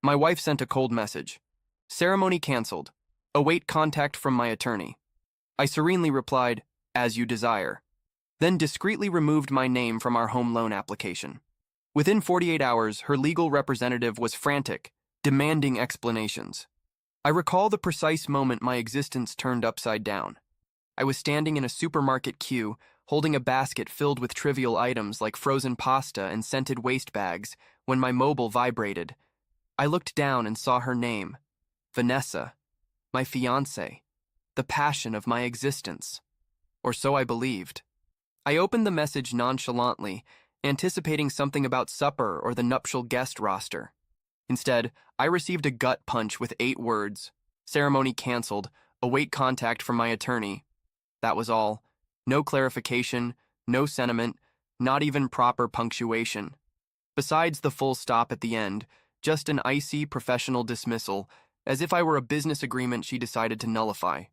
My wife sent a cold message. Ceremony canceled. Await contact from my attorney. I serenely replied, as you desire. Then discreetly removed my name from our home loan application. Within 48 hours, her legal representative was frantic, demanding explanations. I recall the precise moment my existence turned upside down. I was standing in a supermarket queue, holding a basket filled with trivial items like frozen pasta and scented waste bags, when my mobile vibrated. I looked down and saw her name, Vanessa, my fiancée, the passion of my existence. Or so I believed. I opened the message nonchalantly, anticipating something about supper or the nuptial guest roster. Instead, I received a gut punch with 8 words: ceremony canceled, await contact from my attorney. That was all. No clarification, no sentiment, not even proper punctuation. Besides the full stop at the end, just an icy professional dismissal, as if I were a business agreement she decided to nullify.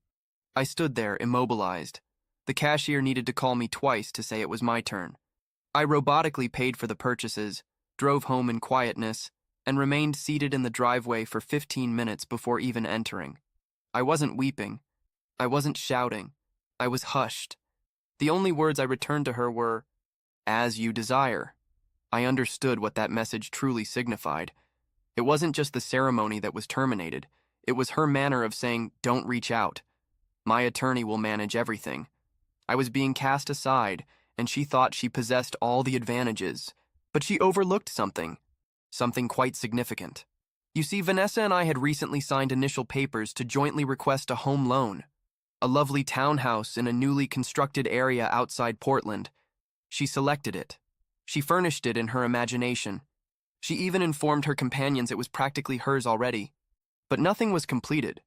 I stood there, immobilized. The cashier needed to call me twice to say it was my turn. I robotically paid for the purchases, drove home in quietness, and remained seated in the driveway for 15 minutes before even entering. I wasn't weeping. I wasn't shouting. I was hushed. The only words I returned to her were, "As you desire." I understood what that message truly signified. It wasn't just the ceremony that was terminated. It was her manner of saying, "Don't reach out. My attorney will manage everything." I was being cast aside, and she thought she possessed all the advantages. But she overlooked something quite significant. You see, Vanessa and I had recently signed initial papers to jointly request a home loan, a lovely townhouse in a newly constructed area outside Portland. She selected it. She furnished it in her imagination. She even informed her companions it was practically hers already. But nothing was completed.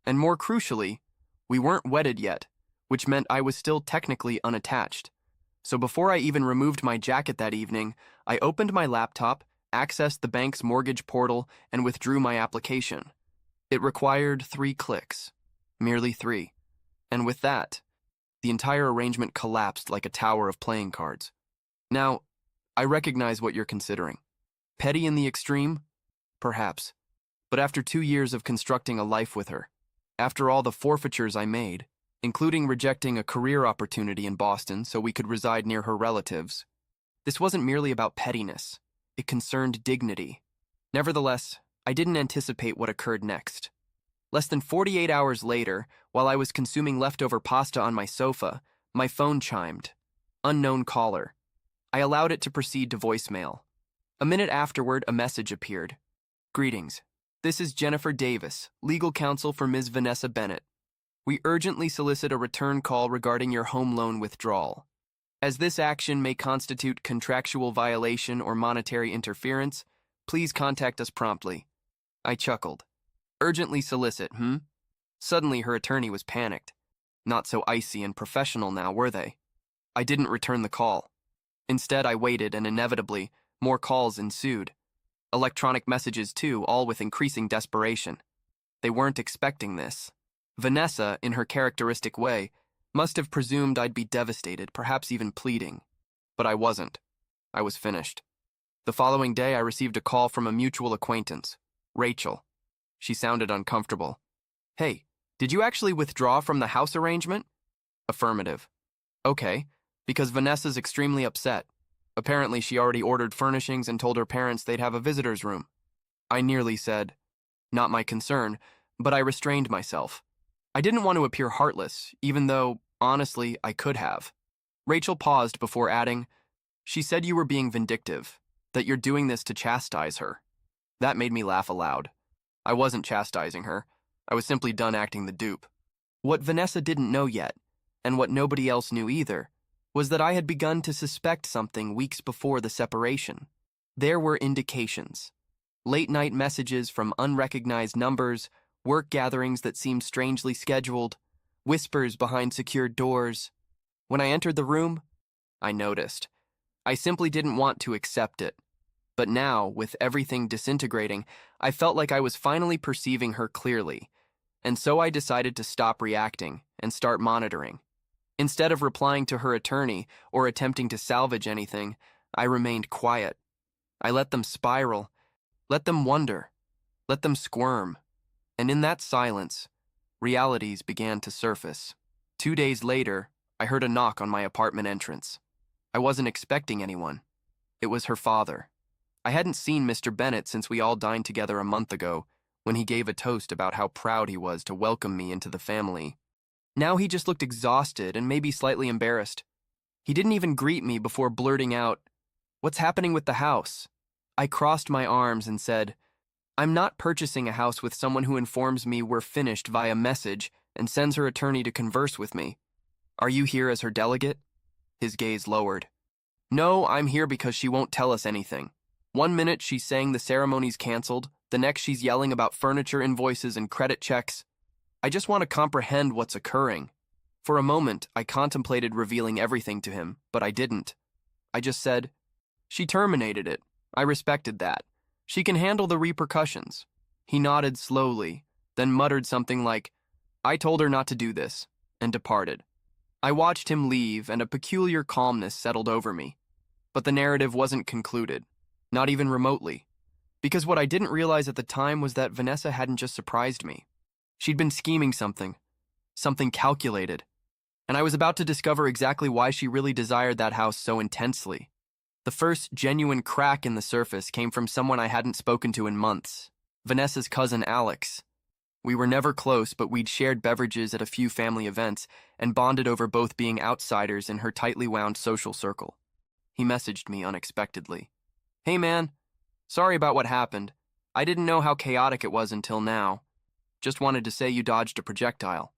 And more crucially, we weren't wedded yet, which meant I was still technically unattached. So before I even removed my jacket that evening, I opened my laptop, accessed the bank's mortgage portal, and withdrew my application. It required 3 clicks. Merely 3. And with that, the entire arrangement collapsed like a tower of playing cards. Now, I recognize what you're considering. Petty in the extreme? Perhaps. But after 2 years of constructing a life with her, after all the forfeitures I made, including rejecting a career opportunity in Boston so we could reside near her relatives, this wasn't merely about pettiness. It concerned dignity. Nevertheless, I didn't anticipate what occurred next. Less than 48 hours later, while I was consuming leftover pasta on my sofa, my phone chimed. Unknown caller. I allowed it to proceed to voicemail. A minute afterward, a message appeared. Greetings. This is Jennifer Davis, legal counsel for Ms. Vanessa Bennett. We urgently solicit a return call regarding your home loan withdrawal. As this action may constitute contractual violation or monetary interference, please contact us promptly. I chuckled. Urgently solicit, Suddenly her attorney was panicked. Not so icy and professional now, were they? I didn't return the call. Instead, I waited, and inevitably, more calls ensued. Electronic messages too, all with increasing desperation. They weren't expecting this. Vanessa, in her characteristic way, must have presumed I'd be devastated, perhaps even pleading. But I wasn't. I was finished. The following day, I received a call from a mutual acquaintance, Rachel. She sounded uncomfortable. Hey, did you actually withdraw from the house arrangement? Affirmative. Okay, because Vanessa's extremely upset. Apparently, she already ordered furnishings and told her parents they'd have a visitor's room. I nearly said, not my concern, but I restrained myself. I didn't want to appear heartless, even though, honestly, I could have. Rachel paused before adding, she said you were being vindictive, that you're doing this to chastise her. That made me laugh aloud. I wasn't chastising her. I was simply done acting the dupe. What Vanessa didn't know yet, and what nobody else knew either, was that I had begun to suspect something weeks before the separation. There were indications. Late-night messages from unrecognized numbers, work gatherings that seemed strangely scheduled, whispers behind secured doors. When I entered the room, I noticed. I simply didn't want to accept it. But now, with everything disintegrating, I felt like I was finally perceiving her clearly, and so I decided to stop reacting and start monitoring. Instead of replying to her attorney or attempting to salvage anything, I remained quiet. I let them spiral, let them wonder. Let them squirm. And in that silence, realities began to surface. 2 days later, I heard a knock on my apartment entrance. I wasn't expecting anyone. It was her father. I hadn't seen Mr. Bennett since we all dined together a month ago, when he gave a toast about how proud he was to welcome me into the family. Now he just looked exhausted and maybe slightly embarrassed. He didn't even greet me before blurting out, "What's happening with the house?" I crossed my arms and said, "I'm not purchasing a house with someone who informs me we're finished via message and sends her attorney to converse with me. Are you here as her delegate?" His gaze lowered. "No, I'm here because she won't tell us anything. 1 minute she's saying the ceremony's canceled, the next she's yelling about furniture invoices and credit checks. I just want to comprehend what's occurring." For a moment, I contemplated revealing everything to him, but I didn't. I just said, "She terminated it. I respected that. She can handle the repercussions." He nodded slowly, then muttered something like, "I told her not to do this," and departed. I watched him leave, and a peculiar calmness settled over me. But the narrative wasn't concluded, not even remotely, because what I didn't realize at the time was that Vanessa hadn't just surprised me. She'd been scheming something calculated, and I was about to discover exactly why she really desired that house so intensely. The first genuine crack in the surface came from someone I hadn't spoken to in months, Vanessa's cousin Alex. We were never close, but we'd shared beverages at a few family events and bonded over both being outsiders in her tightly wound social circle. He messaged me unexpectedly. "Hey man, sorry about what happened. I didn't know how chaotic it was until now. Just wanted to say you dodged a projectile."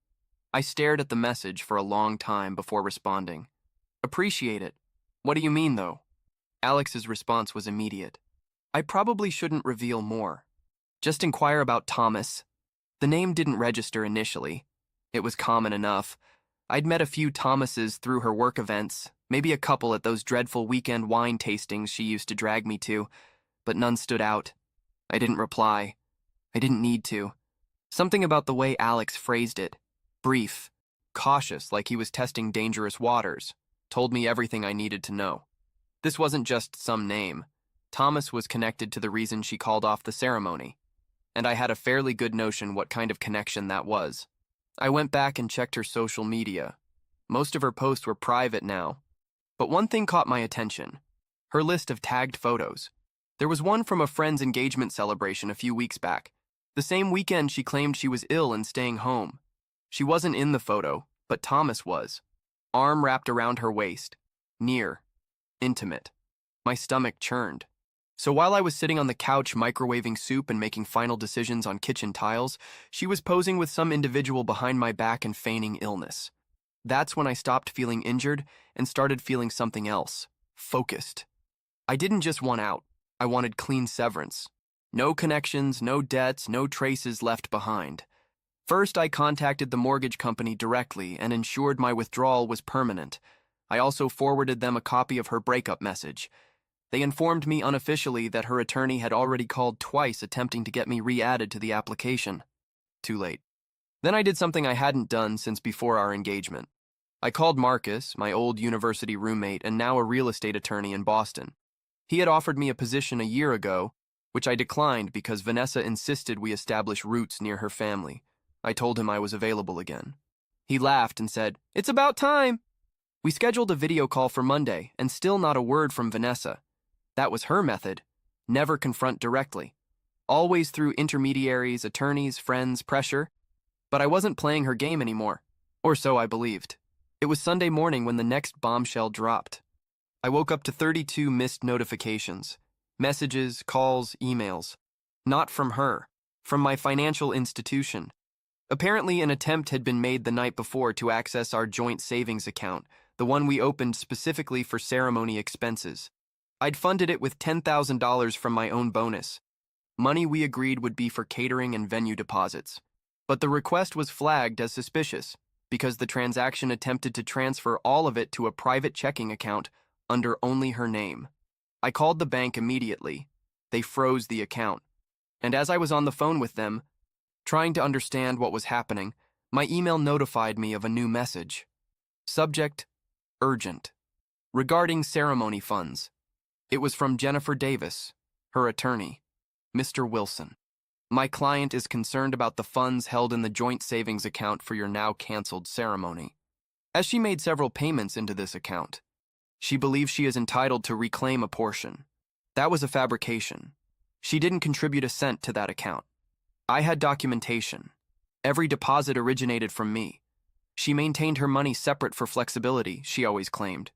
I stared at the message for a long time before responding. "Appreciate it. What do you mean, though?" Alex's response was immediate. "I probably shouldn't reveal more. Just inquire about Thomas." The name didn't register initially. It was common enough. I'd met a few Thomases through her work events, maybe a couple at those dreadful weekend wine tastings she used to drag me to, but none stood out. I didn't reply. I didn't need to. Something about the way Alex phrased it, brief, cautious, like he was testing dangerous waters, told me everything I needed to know. This wasn't just some name. Thomas was connected to the reason she called off the ceremony, and I had a fairly good notion what kind of connection that was. I went back and checked her social media. Most of her posts were private now, but one thing caught my attention: her list of tagged photos. There was one from a friend's engagement celebration a few weeks back, the same weekend she claimed she was ill and staying home. She wasn't in the photo, but Thomas was. Arm wrapped around her waist. Near. Intimate. My stomach churned. So while I was sitting on the couch microwaving soup and making final decisions on kitchen tiles, she was posing with some individual behind my back and feigning illness. That's when I stopped feeling injured and started feeling something else. Focused. I didn't just want out. I wanted clean severance. No connections, no debts, no traces left behind. First, I contacted the mortgage company directly and ensured my withdrawal was permanent. I also forwarded them a copy of her breakup message. They informed me unofficially that her attorney had already called twice attempting to get me re-added to the application. Too late. Then I did something I hadn't done since before our engagement. I called Marcus, my old university roommate and now a real estate attorney in Boston. He had offered me a position a year ago, which I declined because Vanessa insisted we establish roots near her family. I told him I was available again. He laughed and said, "It's about time." We scheduled a video call for Monday, and still not a word from Vanessa. That was her method. Never confront directly. Always through intermediaries, attorneys, friends, pressure. But I wasn't playing her game anymore. Or so I believed. It was Sunday morning when the next bombshell dropped. I woke up to 32 missed notifications. Messages, calls, emails. Not from her. From my financial institution. Apparently, an attempt had been made the night before to access our joint savings account, the one we opened specifically for ceremony expenses. I'd funded it with $10,000 from my own bonus. Money we agreed would be for catering and venue deposits. But the request was flagged as suspicious because the transaction attempted to transfer all of it to a private checking account under only her name. I called the bank immediately. They froze the account. And as I was on the phone with them, trying to understand what was happening, my email notified me of a new message. Subject: urgent. Regarding ceremony funds. It was from Jennifer Davis, her attorney, Mr. Wilson. My client is concerned about the funds held in the joint savings account for your now canceled ceremony. As she made several payments into this account, she believes she is entitled to reclaim a portion. That was a fabrication. She didn't contribute a cent to that account. I had documentation. Every deposit originated from me. She maintained her money separate for flexibility, she always claimed.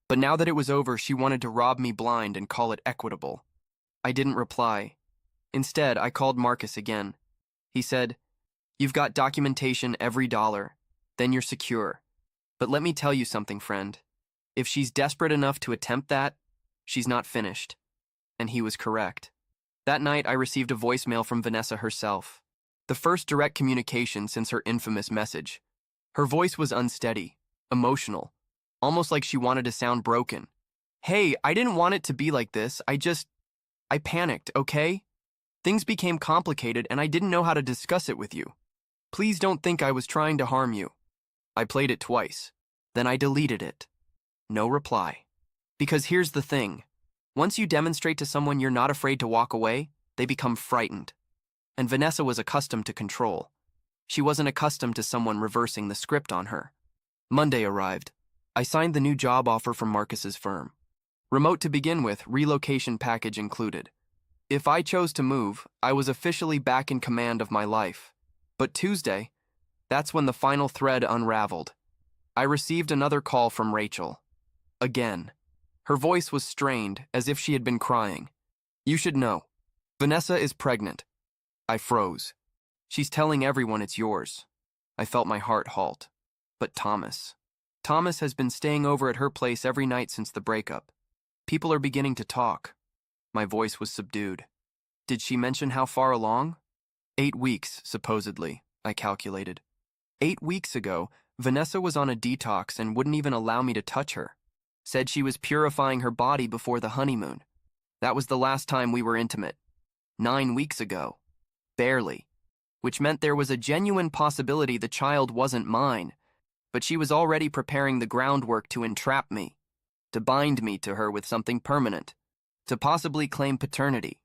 But now that it was over, she wanted to rob me blind and call it equitable. I didn't reply. Instead, I called Marcus again. He said, "You've got documentation every dollar. Then you're secure. But let me tell you something, friend. If she's desperate enough to attempt that, she's not finished." And he was correct. That night, I received a voicemail from Vanessa herself. The first direct communication since her infamous message. Her voice was unsteady, emotional, almost like she wanted to sound broken. "Hey, I didn't want it to be like this. I panicked, okay? Things became complicated and I didn't know how to discuss it with you. Please don't think I was trying to harm you." I played it twice. Then I deleted it. No reply. Because here's the thing. Once you demonstrate to someone you're not afraid to walk away, they become frightened. And Vanessa was accustomed to control. She wasn't accustomed to someone reversing the script on her. Monday arrived. I signed the new job offer from Marcus's firm. Remote to begin with, relocation package included. If I chose to move, I was officially back in command of my life. But Tuesday, that's when the final thread unraveled. I received another call from Rachel. Again. Her voice was strained, as if she had been crying. "You should know. Vanessa is pregnant." I froze. "She's telling everyone it's yours." I felt my heart halt. But Thomas. Thomas has been staying over at her place every night since the breakup. People are beginning to talk. My voice was subdued. Did she mention how far along? 8 weeks, supposedly, I calculated. 8 weeks ago, Vanessa was on a detox and wouldn't even allow me to touch her. Said she was purifying her body before the honeymoon. That was the last time we were intimate. 9 weeks ago. Barely. Which meant there was a genuine possibility the child wasn't mine, but she was already preparing the groundwork to entrap me, to bind me to her with something permanent, to possibly claim paternity,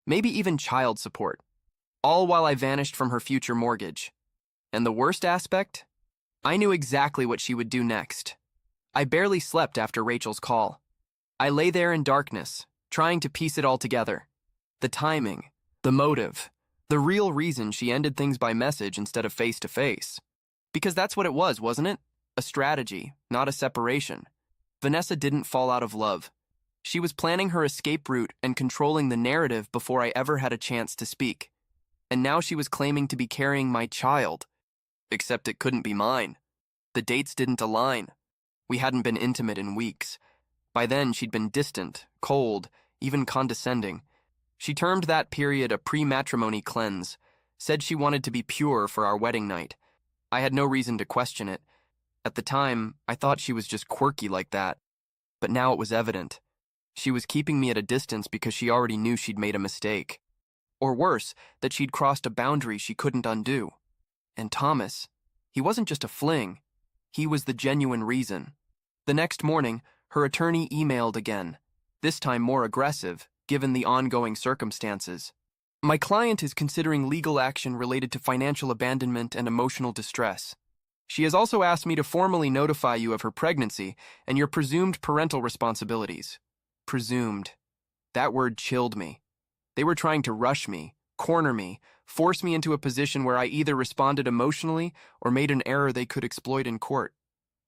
maybe even child support, all while I vanished from her future mortgage. And the worst aspect? I knew exactly what she would do next. I barely slept after Rachel's call. I lay there in darkness, trying to piece it all together. The timing, the motive, the real reason she ended things by message instead of face-to-face. Because that's what it was, wasn't it? A strategy, not a separation. Vanessa didn't fall out of love. She was planning her escape route and controlling the narrative before I ever had a chance to speak. And now she was claiming to be carrying my child. Except it couldn't be mine. The dates didn't align. We hadn't been intimate in weeks. By then, she'd been distant, cold, even condescending. She termed that period a pre-matrimony cleanse, said she wanted to be pure for our wedding night. I had no reason to question it. At the time, I thought she was just quirky like that. But now it was evident. She was keeping me at a distance because she already knew she'd made a mistake. Or worse, that she'd crossed a boundary she couldn't undo. And Thomas, he wasn't just a fling. He was the genuine reason. The next morning, her attorney emailed again, this time more aggressive, given the ongoing circumstances. "My client is considering legal action related to financial abandonment and emotional distress. She has also asked me to formally notify you of her pregnancy and your presumed parental responsibilities." Presumed. That word chilled me. They were trying to rush me, corner me, force me into a position where I either responded emotionally or made an error they could exploit in court.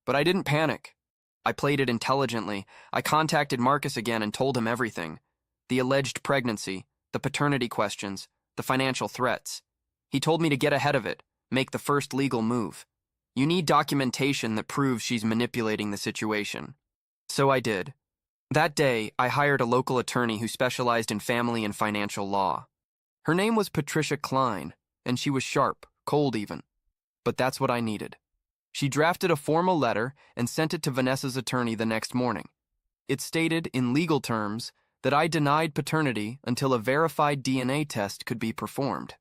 But I didn't panic. I played it intelligently. I contacted Marcus again and told him everything. The alleged pregnancy, the paternity questions, the financial threats. He told me to get ahead of it, make the first legal move. You need documentation that proves she's manipulating the situation. So I did. That day, I hired a local attorney who specialized in family and financial law. Her name was Patricia Klein, and she was sharp, cold even. But that's what I needed. She drafted a formal letter and sent it to Vanessa's attorney the next morning. It stated, in legal terms, that I denied paternity until a verified DNA test could be performed.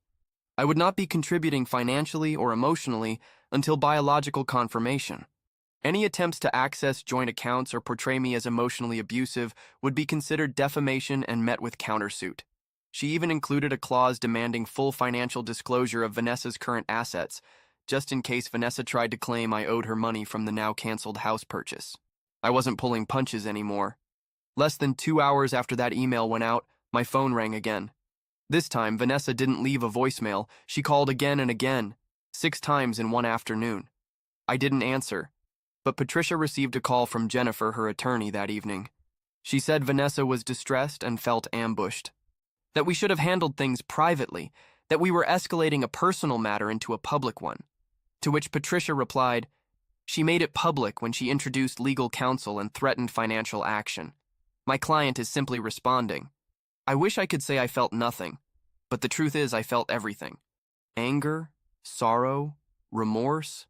I would not be contributing financially or emotionally until biological confirmation. Any attempts to access joint accounts or portray me as emotionally abusive would be considered defamation and met with countersuit. She even included a clause demanding full financial disclosure of Vanessa's current assets, just in case Vanessa tried to claim I owed her money from the now canceled house purchase. I wasn't pulling punches anymore. Less than 2 hours after that email went out, my phone rang again. This time, Vanessa didn't leave a voicemail. She called again and again, 6 times in one afternoon. I didn't answer, but Patricia received a call from Jennifer, her attorney, that evening. She said Vanessa was distressed and felt ambushed, that we should have handled things privately, that we were escalating a personal matter into a public one. To which Patricia replied, she made it public when she introduced legal counsel and threatened financial action. My client is simply responding. I wish I could say I felt nothing, but the truth is I felt everything. Anger, sorrow, remorse,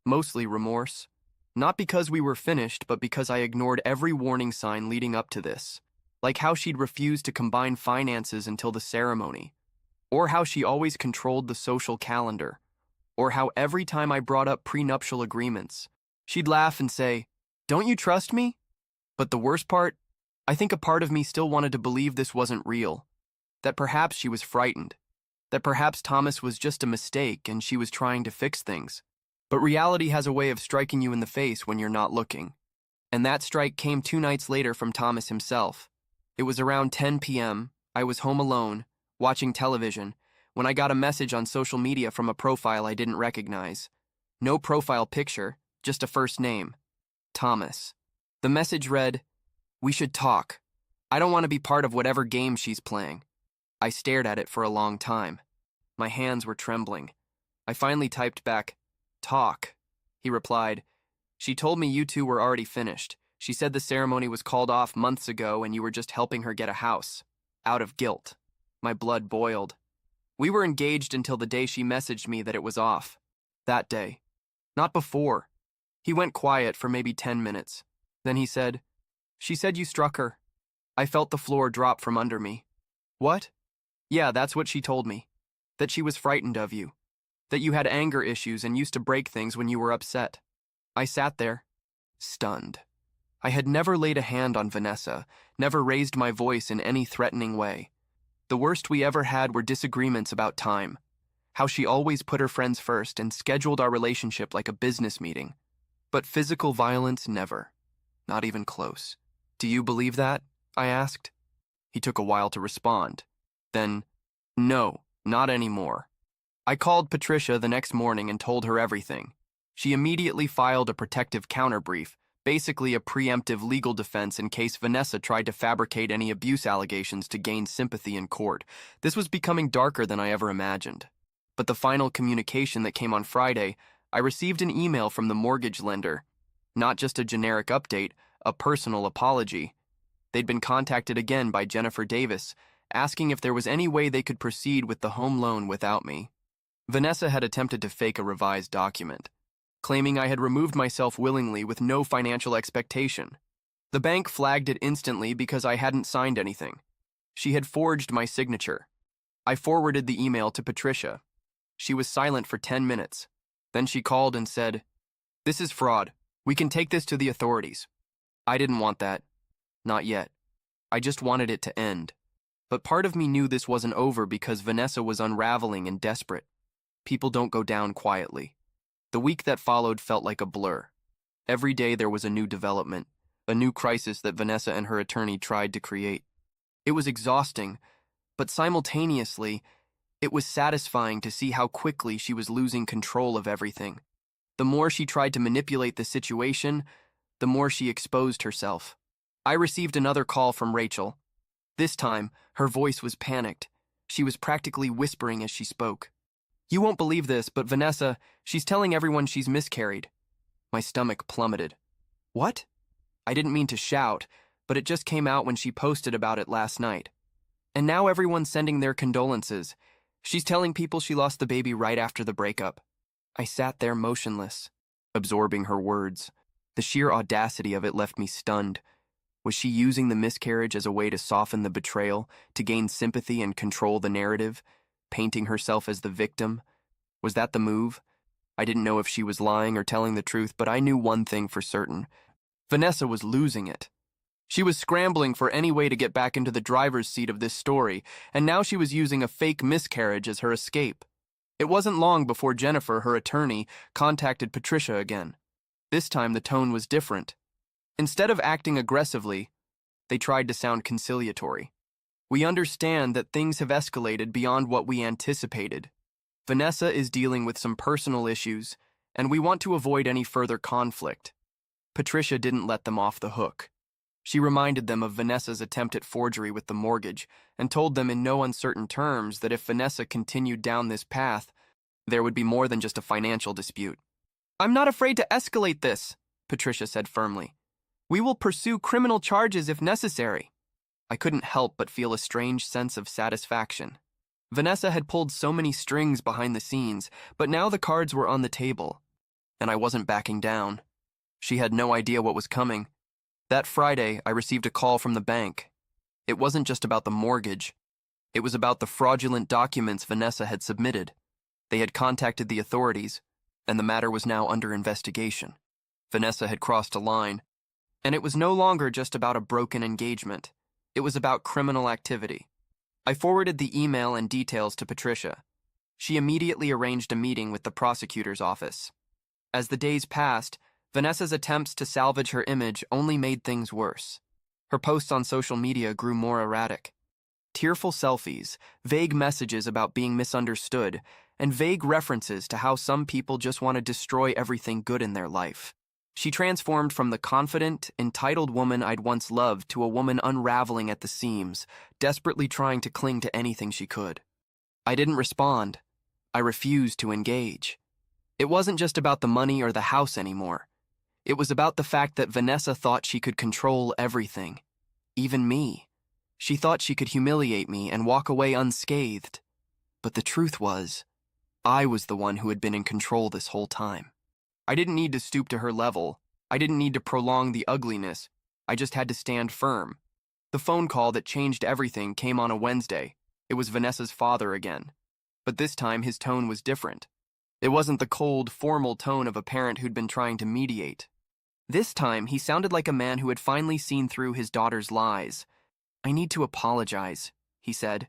mostly remorse. Not because we were finished, but because I ignored every warning sign leading up to this. Like how she'd refused to combine finances until the ceremony, or how she always controlled the social calendar, or how every time I brought up prenuptial agreements, she'd laugh and say, "Don't you trust me?" But the worst part, I think a part of me still wanted to believe this wasn't real, that perhaps she was frightened, that perhaps Thomas was just a mistake and she was trying to fix things. But reality has a way of striking you in the face when you're not looking. And that strike came 2 nights later from Thomas himself. It was around 10 p.m., I was home alone, watching television, when I got a message on social media from a profile I didn't recognize. No profile picture, just a first name. Thomas. The message read, "We should talk. I don't want to be part of whatever game she's playing." I stared at it for a long time. My hands were trembling. I finally typed back, "Talk." He replied, "She told me you two were already finished. She said the ceremony was called off months ago and you were just helping her get a house. Out of guilt." My blood boiled. We were engaged until the day she messaged me that it was off. That day. Not before. He went quiet for maybe 10 minutes. Then he said, "She said you struck her." I felt the floor drop from under me. What? Yeah, that's what she told me. That she was frightened of you. That you had anger issues and used to break things when you were upset. I sat there, stunned. I had never laid a hand on Vanessa, never raised my voice in any threatening way. The worst we ever had were disagreements about time. How she always put her friends first and scheduled our relationship like a business meeting. But physical violence, never. Not even close. "Do you believe that?" I asked. He took a while to respond. Then, "No, not anymore." I called Patricia the next morning and told her everything. She immediately filed a protective counterbrief, basically a preemptive legal defense in case Vanessa tried to fabricate any abuse allegations to gain sympathy in court. This was becoming darker than I ever imagined. But the final communication that came on Friday, I received an email from the mortgage lender. Not just a generic update, a personal apology. They'd been contacted again by Jennifer Davis, asking if there was any way they could proceed with the home loan without me. Vanessa had attempted to fake a revised document, claiming I had removed myself willingly with no financial expectation. The bank flagged it instantly because I hadn't signed anything. She had forged my signature. I forwarded the email to Patricia. She was silent for 10 minutes. Then she called and said, "This is fraud. We can take this to the authorities." I didn't want that. Not yet. I just wanted it to end. But part of me knew this wasn't over because Vanessa was unraveling and desperate. People don't go down quietly. The week that followed felt like a blur. Every day there was a new development, a new crisis that Vanessa and her attorney tried to create. It was exhausting, but simultaneously, it was satisfying to see how quickly she was losing control of everything. The more she tried to manipulate the situation, the more she exposed herself. I received another call from Rachel. This time, her voice was panicked. She was practically whispering as she spoke. "You won't believe this, but Vanessa, she's telling everyone she's miscarried." My stomach plummeted. What? I didn't mean to shout, but it just came out when she posted about it last night. And now everyone's sending their condolences. She's telling people she lost the baby right after the breakup. I sat there motionless, absorbing her words. The sheer audacity of it left me stunned. Was she using the miscarriage as a way to soften the betrayal, to gain sympathy and control the narrative, painting herself as the victim? Was that the move? I didn't know if she was lying or telling the truth, but I knew one thing for certain. Vanessa was losing it. She was scrambling for any way to get back into the driver's seat of this story, and now she was using a fake miscarriage as her escape. It wasn't long before Jennifer, her attorney, contacted Patricia again. This time the tone was different. Instead of acting aggressively, they tried to sound conciliatory. "We understand that things have escalated beyond what we anticipated. Vanessa is dealing with some personal issues, and we want to avoid any further conflict." Patricia didn't let them off the hook. She reminded them of Vanessa's attempt at forgery with the mortgage and told them in no uncertain terms that if Vanessa continued down this path, there would be more than just a financial dispute. "I'm not afraid to escalate this," Patricia said firmly. "We will pursue criminal charges if necessary." I couldn't help but feel a strange sense of satisfaction. Vanessa had pulled so many strings behind the scenes, but now the cards were on the table, and I wasn't backing down. She had no idea what was coming. That Friday, I received a call from the bank. It wasn't just about the mortgage. It was about the fraudulent documents Vanessa had submitted. They had contacted the authorities, and the matter was now under investigation. Vanessa had crossed a line, and it was no longer just about a broken engagement. It was about criminal activity. I forwarded the email and details to Patricia. She immediately arranged a meeting with the prosecutor's office. As the days passed, Vanessa's attempts to salvage her image only made things worse. Her posts on social media grew more erratic. Tearful selfies, vague messages about being misunderstood, and vague references to how some people just want to destroy everything good in their life. She transformed from the confident, entitled woman I'd once loved to a woman unraveling at the seams, desperately trying to cling to anything she could. I didn't respond. I refused to engage. It wasn't just about the money or the house anymore. It was about the fact that Vanessa thought she could control everything, even me. She thought she could humiliate me and walk away unscathed. But the truth was, I was the one who had been in control this whole time. I didn't need to stoop to her level. I didn't need to prolong the ugliness. I just had to stand firm. The phone call that changed everything came on a Wednesday. It was Vanessa's father again. But this time his tone was different. It wasn't the cold, formal tone of a parent who'd been trying to mediate. This time, he sounded like a man who had finally seen through his daughter's lies. "I need to apologize," he said.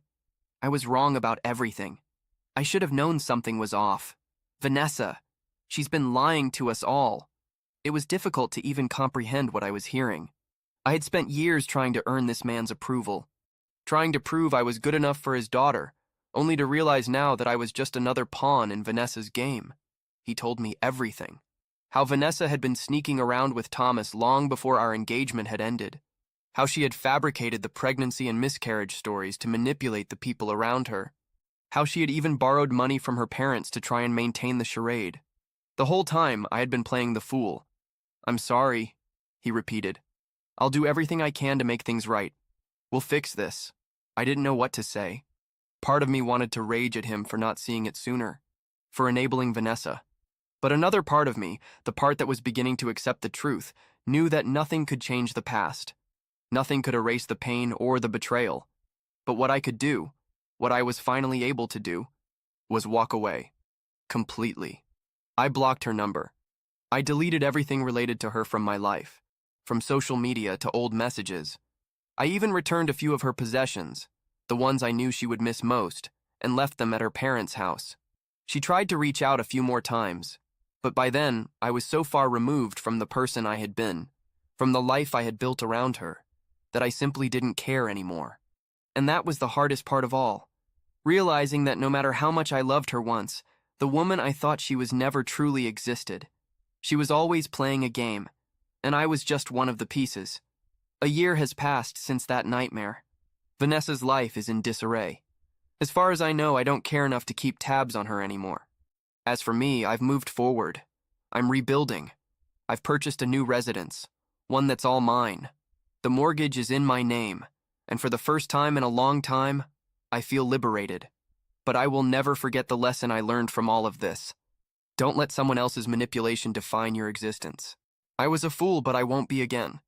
"I was wrong about everything. I should have known something was off. Vanessa, she's been lying to us all." It was difficult to even comprehend what I was hearing. I had spent years trying to earn this man's approval, trying to prove I was good enough for his daughter, only to realize now that I was just another pawn in Vanessa's game. He told me everything. How Vanessa had been sneaking around with Thomas long before our engagement had ended. How she had fabricated the pregnancy and miscarriage stories to manipulate the people around her. How she had even borrowed money from her parents to try and maintain the charade. The whole time, I had been playing the fool. "I'm sorry," he repeated. "I'll do everything I can to make things right. We'll fix this." I didn't know what to say. Part of me wanted to rage at him for not seeing it sooner, for enabling Vanessa. But another part of me, the part that was beginning to accept the truth, knew that nothing could change the past. Nothing could erase the pain or the betrayal. But what I could do, what I was finally able to do, was walk away. Completely. I blocked her number. I deleted everything related to her from my life, from social media to old messages. I even returned a few of her possessions, the ones I knew she would miss most, and left them at her parents' house. She tried to reach out a few more times, but by then, I was so far removed from the person I had been, from the life I had built around her, that I simply didn't care anymore. And that was the hardest part of all, realizing that no matter how much I loved her once, the woman I thought she was never truly existed. She was always playing a game, and I was just one of the pieces. A year has passed since that nightmare. Vanessa's life is in disarray. As far as I know, I don't care enough to keep tabs on her anymore. As for me, I've moved forward. I'm rebuilding. I've purchased a new residence, one that's all mine. The mortgage is in my name, and for the first time in a long time, I feel liberated. But I will never forget the lesson I learned from all of this. Don't let someone else's manipulation define your existence. I was a fool, but I won't be again.